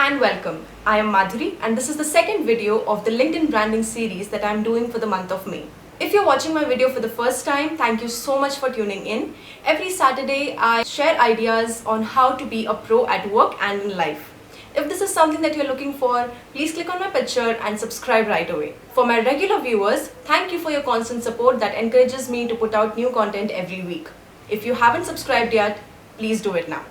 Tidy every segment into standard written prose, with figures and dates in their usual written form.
and welcome. I am Madhuri and this is the second video of the LinkedIn branding series that I am doing for the month of May. If you're watching my video for the first time, thank you so much for tuning in. Every Saturday, I share ideas on how to be a pro at work and in life. If this is something that you're looking for, please click on my picture and subscribe right away. For my regular viewers, thank you for your constant support that encourages me to put out new content every week. If you haven't subscribed yet, please do it now.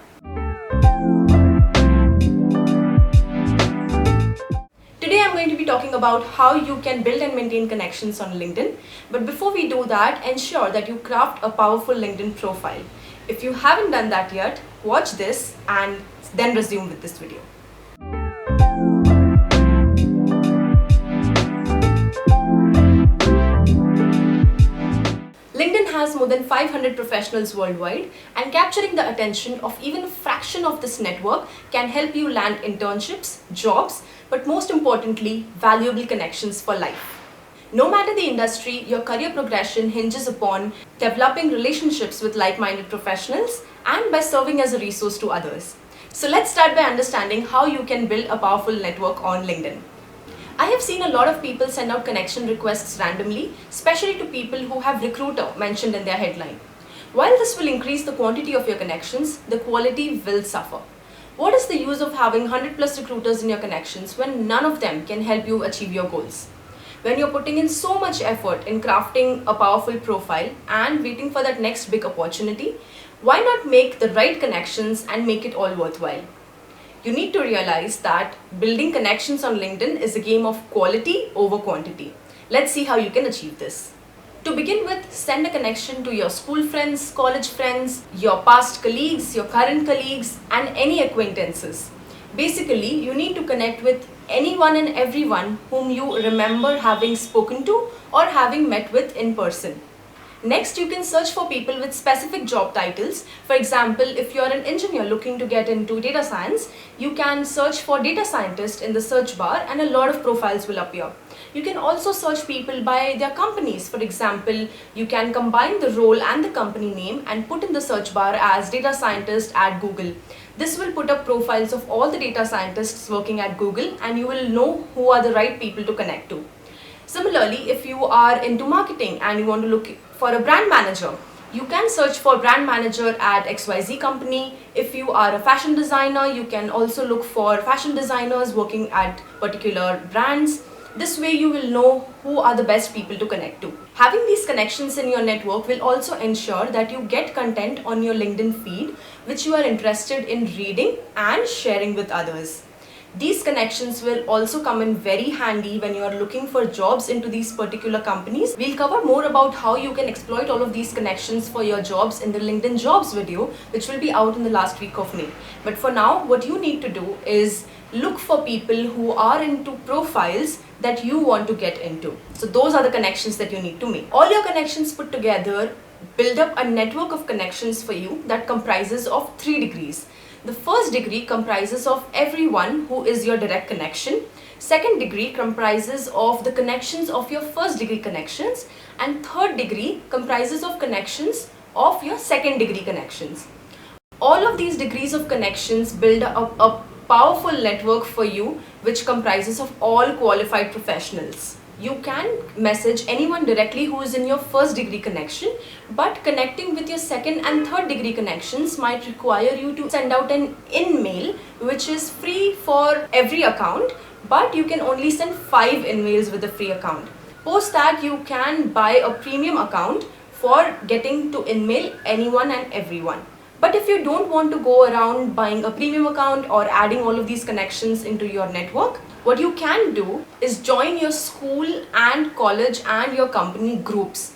Today I'm going to be talking about how you can build and maintain connections on LinkedIn. But before we do that, ensure that you craft a powerful LinkedIn profile. If you haven't done that yet, watch this and then resume with this video. LinkedIn has more than 500 professionals worldwide, and capturing the attention of even a fraction of this network can help you land internships, jobs, but most importantly, valuable connections for life. No matter the industry, your career progression hinges upon developing relationships with like-minded professionals and by serving as a resource to others. So let's start by understanding how you can build a powerful network on LinkedIn. I have seen a lot of people send out connection requests randomly, especially to people who have recruiter mentioned in their headline. While this will increase the quantity of your connections, the quality will suffer. What is the use of having 100 plus recruiters in your connections when none of them can help you achieve your goals? When you're putting in so much effort in crafting a powerful profile and waiting for that next big opportunity, why not make the right connections and make it all worthwhile? You need to realize that building connections on LinkedIn is a game of quality over quantity. Let's see how you can achieve this. To begin with, send a connection to your school friends, college friends, your past colleagues, your current colleagues, and any acquaintances. Basically, you need to connect with anyone and everyone whom you remember having spoken to or having met with in person. Next, you can search for people with specific job titles. For example, if you're an engineer looking to get into data science, you can search for data scientist in the search bar and a lot of profiles will appear. You can also search people by their companies. For example, you can combine the role and the company name and put in the search bar as data scientist at Google. This will put up profiles of all the data scientists working at Google and you will know who are the right people to connect to. Similarly, if you are into marketing and you want to look for a brand manager, you can search for brand manager at XYZ company. If you are a fashion designer, you can also look for fashion designers working at particular brands. This way you will know who are the best people to connect to. Having these connections in your network will also ensure that you get content on your LinkedIn feed which you are interested in reading and sharing with others. These connections will also come in very handy when you are looking for jobs into these particular companies. We'll cover more about how you can exploit all of these connections for your jobs in the LinkedIn jobs video, which will be out in the last week of May. But for now, what you need to do is look for people who are into profiles that you want to get into. So those are the connections that you need to make. All your connections put together build up a network of connections for you that comprises of 3 degrees. The first degree comprises of everyone who is your direct connection. Second degree comprises of the connections of your first degree connections. And third degree comprises of connections of your second degree connections. All of these degrees of connections build up a powerful network for you which comprises of all qualified professionals. You can message anyone directly who is in your first degree connection, but connecting with your second and third degree connections might require you to send out an in-mail which is free for every account, but you can only send 5 in-mails with a free account. Post that, you can buy a premium account for getting to in-mail anyone and everyone. But if you don't want to go around buying a premium account or adding all of these connections into your network, what you can do is join your school and college and your company groups.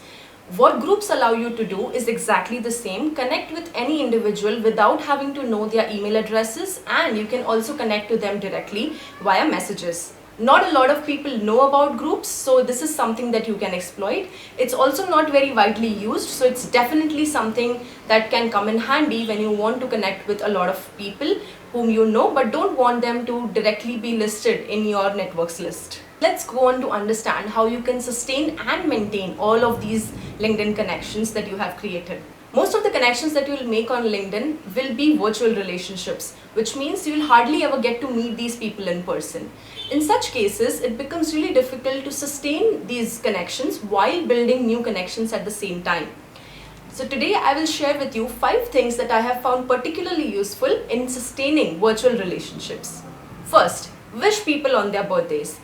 What groups allow you to do is exactly the same. Connect with any individual without having to know their email addresses, and you can also connect to them directly via messages. Not a lot of people know about groups, so this is something that you can exploit. It's also not very widely used, so it's definitely something that can come in handy when you want to connect with a lot of people whom you know but don't want them to directly be listed in your networks list. Let's go on to understand how you can sustain and maintain all of these LinkedIn connections that you have created. Most of the connections that you will make on LinkedIn will be virtual relationships, which means you will hardly ever get to meet these people in person. In such cases, it becomes really difficult to sustain these connections while building new connections at the same time. So today I will share with you 5 things that I have found particularly useful in sustaining virtual relationships. First, wish people on their birthdays.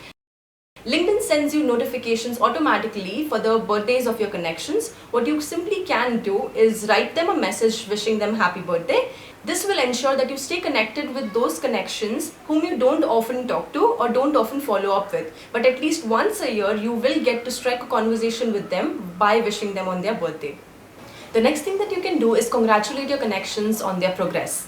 LinkedIn sends you notifications automatically for the birthdays of your connections. What you simply can do is write them a message wishing them happy birthday. This will ensure that you stay connected with those connections whom you don't often talk to or don't often follow up with. But at least once a year, you will get to strike a conversation with them by wishing them on their birthday. The next thing that you can do is congratulate your connections on their progress.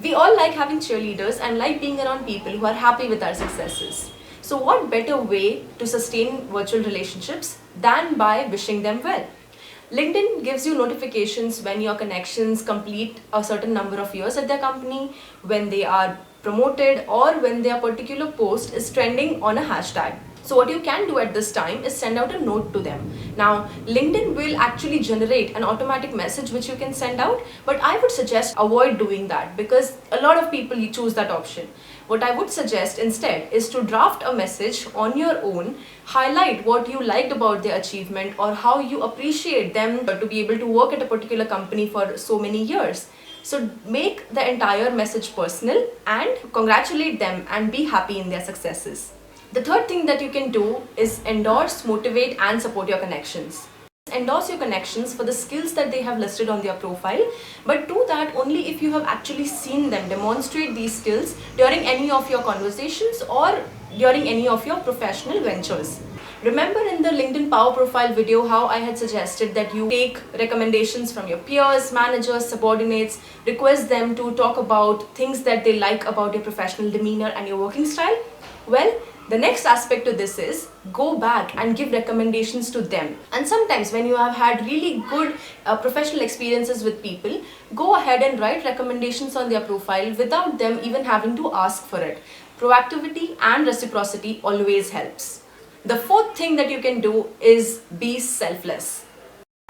We all like having cheerleaders and like being around people who are happy with our successes. So what better way to sustain virtual relationships than by wishing them well? LinkedIn gives you notifications when your connections complete a certain number of years at their company, when they are promoted, or when their particular post is trending on a hashtag. So what you can do at this time is send out a note to them. Now, LinkedIn will actually generate an automatic message which you can send out, but I would suggest avoid doing that because a lot of people choose that option. What I would suggest instead is to draft a message on your own, highlight what you liked about their achievement or how you appreciate them to be able to work at a particular company for so many years. So make the entire message personal and congratulate them and be happy in their successes. The third thing that you can do is endorse, motivate, and support your connections. Endorse your connections for the skills that they have listed on their profile, but do that only if you have actually seen them demonstrate these skills during any of your conversations or during any of your professional ventures. Remember in the LinkedIn Power Profile video how I had suggested that you take recommendations from your peers, managers, subordinates, request them to talk about things that they like about your professional demeanor and your working style? Well, the next aspect to this is go back and give recommendations to them. And sometimes when you have had really good professional experiences with people, go ahead and write recommendations on their profile without them even having to ask for it. Proactivity and reciprocity always helps. The fourth thing that you can do is be selfless.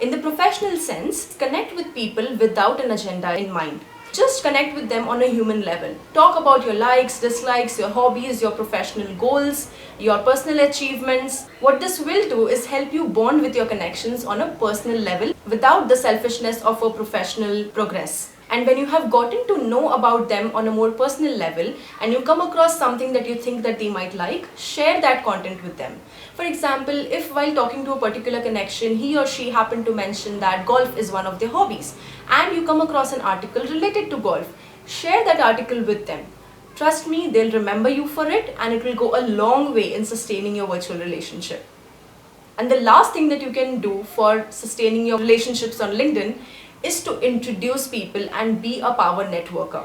In the professional sense, connect with people without an agenda in mind. Just connect with them on a human level. Talk about your likes, dislikes, your hobbies, your professional goals, your personal achievements. What this will do is help you bond with your connections on a personal level without the selfishness of a professional progress. And when you have gotten to know about them on a more personal level and you come across something that you think that they might like, share that content with them. For example, if while talking to a particular connection, he or she happened to mention that golf is one of their hobbies and you come across an article related to golf, share that article with them. Trust me, they'll remember you for it and it will go a long way in sustaining your virtual relationship. And the last thing that you can do for sustaining your relationships on LinkedIn is to introduce people and be a power networker.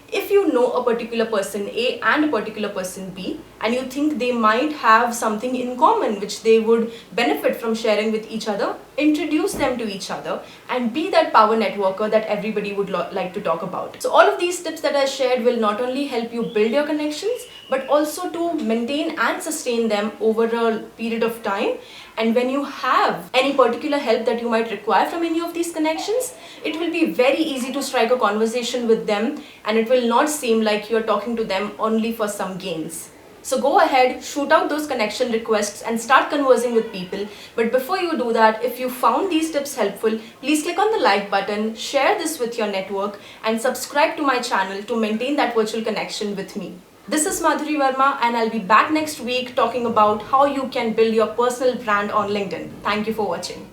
If you know a particular person A and a particular person B and you think they might have something in common which they would benefit from sharing with each other, introduce them to each other and be that power networker that everybody would like to talk about. So all of these tips that I shared will not only help you build your connections but also to maintain and sustain them over a period of time. And when you have any particular help that you might require from any of these connections, it will be very easy to strike a conversation with them and it will not seem like you're talking to them only for some gains. So go ahead, shoot out those connection requests and start conversing with people. But before you do that, if you found these tips helpful, please click on the like button, share this with your network and subscribe to my channel to maintain that virtual connection with me. This is Madhuri Varma and I'll be back next week talking about how you can build your personal brand on LinkedIn. Thank you for watching.